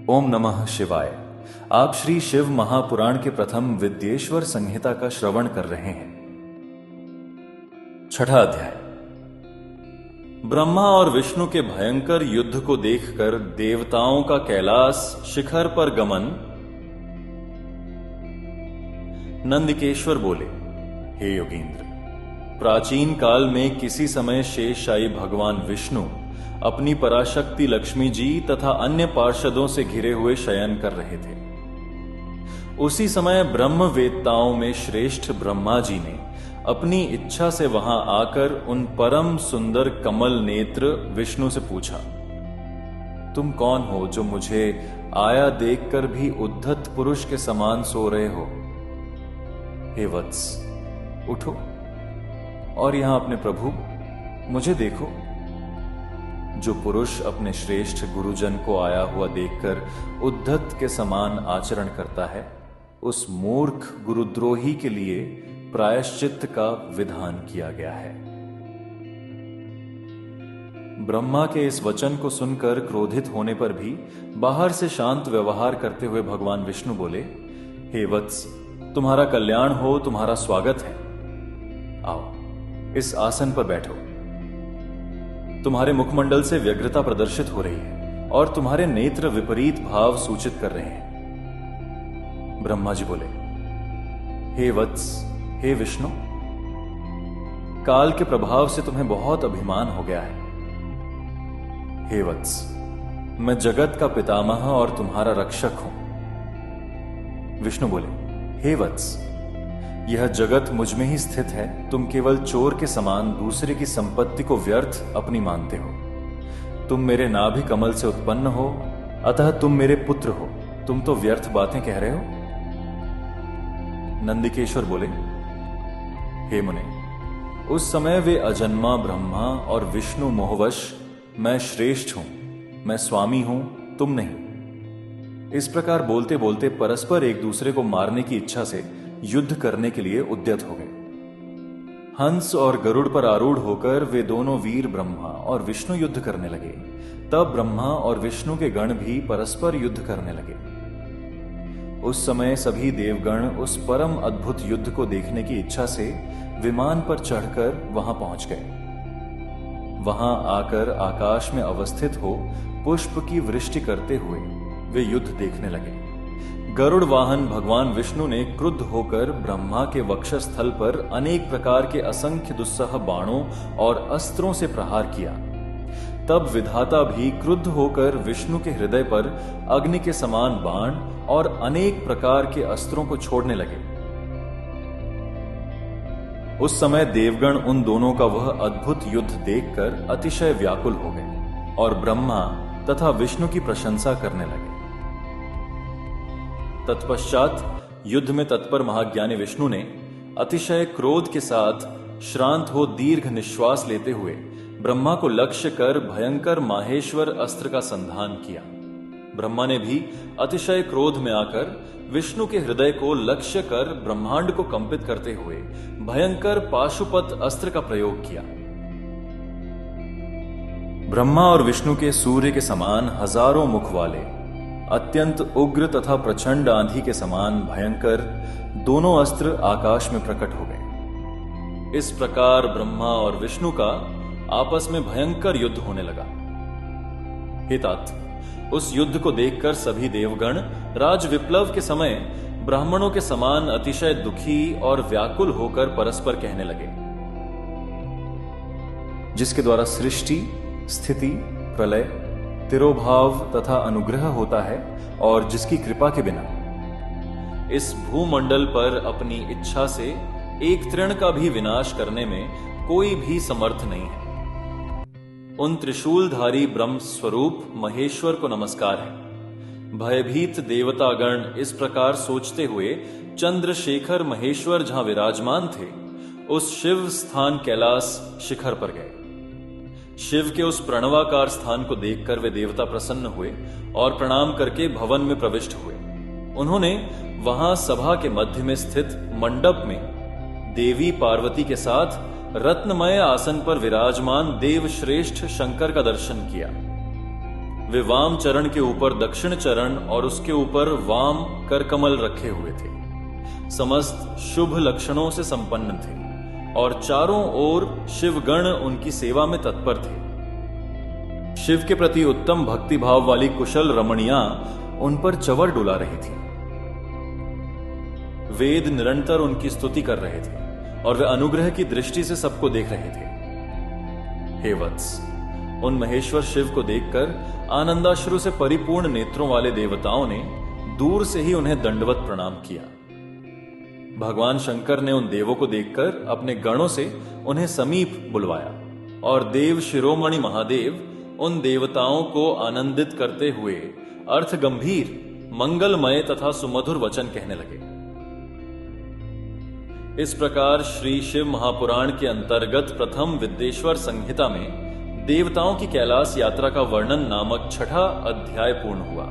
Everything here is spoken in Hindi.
ओम नमः शिवाय। आप श्री शिव महापुराण के प्रथम विद्येश्वर संहिता का श्रवण कर रहे हैं। छठा अध्याय। ब्रह्मा और विष्णु के भयंकर युद्ध को देखकर देवताओं का कैलाश शिखर पर गमन। नंदिकेश्वर बोले, हे योगींद्र, प्राचीन काल में किसी समय शेषशायी भगवान विष्णु अपनी पराशक्ति लक्ष्मी जी तथा अन्य पार्षदों से घिरे हुए शयन कर रहे थे। उसी समय ब्रह्मवेत्ताओं में श्रेष्ठ ब्रह्मा जी ने अपनी इच्छा से वहां आकर उन परम सुंदर कमल नेत्र विष्णु से पूछा, तुम कौन हो जो मुझे आया देखकर भी उद्धत पुरुष के समान सो रहे हो? हे वत्स, उठो और यहां अपने प्रभु मुझे देखो। जो पुरुष अपने श्रेष्ठ गुरुजन को आया हुआ देखकर उद्धत के समान आचरण करता है, उस मूर्ख गुरुद्रोही के लिए प्रायश्चित्त का विधान किया गया है। ब्रह्मा के इस वचन को सुनकर क्रोधित होने पर भी बाहर से शांत व्यवहार करते हुए भगवान विष्णु बोले, हे वत्स, तुम्हारा कल्याण हो, तुम्हारा स्वागत है। आओ, इस आसन पर बैठो। तुम्हारे मुखमंडल से व्यग्रता प्रदर्शित हो रही है और तुम्हारे नेत्र विपरीत भाव सूचित कर रहे हैं। ब्रह्मा जी बोले, हे वत्स, हे विष्णु, काल के प्रभाव से तुम्हें बहुत अभिमान हो गया है। हे वत्स, मैं जगत का पितामह और तुम्हारा रक्षक हूं। विष्णु बोले, हे वत्स, यह जगत मुझ में ही स्थित है। तुम केवल चोर के समान दूसरे की संपत्ति को व्यर्थ अपनी मानते हो। तुम मेरे नाभि कमल से उत्पन्न हो, अतः तुम मेरे पुत्र हो। तुम तो व्यर्थ बातें कह रहे हो। नंदिकेश्वर बोले, हे मुने, उस समय वे अजन्मा ब्रह्मा और विष्णु मोहवश मैं श्रेष्ठ हूं, मैं स्वामी हूं, तुम नहीं। इस प्रकार बोलते बोलते परस्पर एक दूसरे को मारने की इच्छा से युद्ध करने के लिए उद्यत हो गए। हंस और गरुड़ पर आरूढ़ होकर वे दोनों वीर ब्रह्मा और विष्णु युद्ध करने लगे। तब ब्रह्मा और विष्णु के गण भी परस्पर युद्ध करने लगे। उस समय सभी देवगण उस परम अद्भुत युद्ध को देखने की इच्छा से विमान पर चढ़कर वहां पहुंच गए। वहां आकर आकाश में अवस्थित हो पुष्प की वृष्टि करते हुए वे युद्ध देखने लगे। गरुड़ वाहन भगवान विष्णु ने क्रुद्ध होकर ब्रह्मा के वक्षस्थल पर अनेक प्रकार के असंख्य दुस्सह बाणों और अस्त्रों से प्रहार किया। तब विधाता भी क्रुद्ध होकर विष्णु के हृदय पर अग्नि के समान बाण और अनेक प्रकार के अस्त्रों को छोड़ने लगे। उस समय देवगण उन दोनों का वह अद्भुत युद्ध देखकर अतिशय व्याकुल हो गए और ब्रह्मा तथा विष्णु की प्रशंसा करने लगे। तत्पश्चात युद्ध में तत्पर महाज्ञानी विष्णु ने अतिशय क्रोध के साथ श्रांत हो दीर्घ निश्वास लेते हुए ब्रह्मा को लक्ष्य कर भयंकर माहेश्वर अस्त्र का संधान किया। ब्रह्मा ने भी अतिशय क्रोध में आकर विष्णु के हृदय को लक्ष्य कर ब्रह्मांड को कंपित करते हुए भयंकर पाशुपत अस्त्र का प्रयोग किया। ब्रह्मा और विष्णु के सूर्य के समान हजारों मुख वाले अत्यंत उग्र तथा प्रचंड आंधी के समान भयंकर दोनों अस्त्र आकाश में प्रकट हो गए। इस प्रकार ब्रह्मा और विष्णु का आपस में भयंकर युद्ध होने लगा। हे तात, उस युद्ध को देखकर सभी देवगण राज विप्लव के समय ब्राह्मणों के समान अतिशय दुखी और व्याकुल होकर परस्पर कहने लगे, जिसके द्वारा सृष्टि, स्थिति, प्रलय, तिरोभाव तथा अनुग्रह होता है और जिसकी कृपा के बिना इस भूमंडल पर अपनी इच्छा से एक तृण का भी विनाश करने में कोई भी समर्थ नहीं है। उन त्रिशूलधारी ब्रह्म स्वरूप महेश्वर को नमस्कार है। भयभीत देवतागण इस प्रकार सोचते हुए चंद्रशेखर महेश्वर जहां विराजमान थे, उस शिव स्थान कैलाश शिखर पर गए। शिव के उस प्रणवाकार स्थान को देखकर वे देवता प्रसन्न हुए और प्रणाम करके भवन में प्रविष्ट हुए। उन्होंने वहां सभा के मध्य में स्थित मंडप में देवी पार्वती के साथ रत्नमय आसन पर विराजमान देव श्रेष्ठ शंकर का दर्शन किया। वे वाम चरण के ऊपर दक्षिण चरण और उसके ऊपर वाम कर कमल रखे हुए थे। समस्त शुभ लक्षणों से संपन्न थे और चारों ओर शिवगण उनकी सेवा में तत्पर थे। शिव के प्रति उत्तम भक्ति भाव वाली कुशल रमणियां उन पर चवर डुला रही थी। वेद निरंतर उनकी स्तुति कर रहे थे और वे अनुग्रह की दृष्टि से सबको देख रहे थे। हे वत्स, उन महेश्वर शिव को देखकर आनंदाश्रु से परिपूर्ण नेत्रों वाले देवताओं ने दूर से ही उन्हें दंडवत प्रणाम किया। भगवान शंकर ने उन देवों को देखकर अपने गणों से उन्हें समीप बुलवाया और देव शिरोमणि महादेव उन देवताओं को आनंदित करते हुए अर्थ गंभीर, मंगलमय तथा सुमधुर वचन कहने लगे। इस प्रकार श्री शिव महापुराण के अंतर्गत प्रथम विद्येश्वर संहिता में देवताओं की कैलाश यात्रा का वर्णन नामक छठा अध्याय पूर्ण हुआ।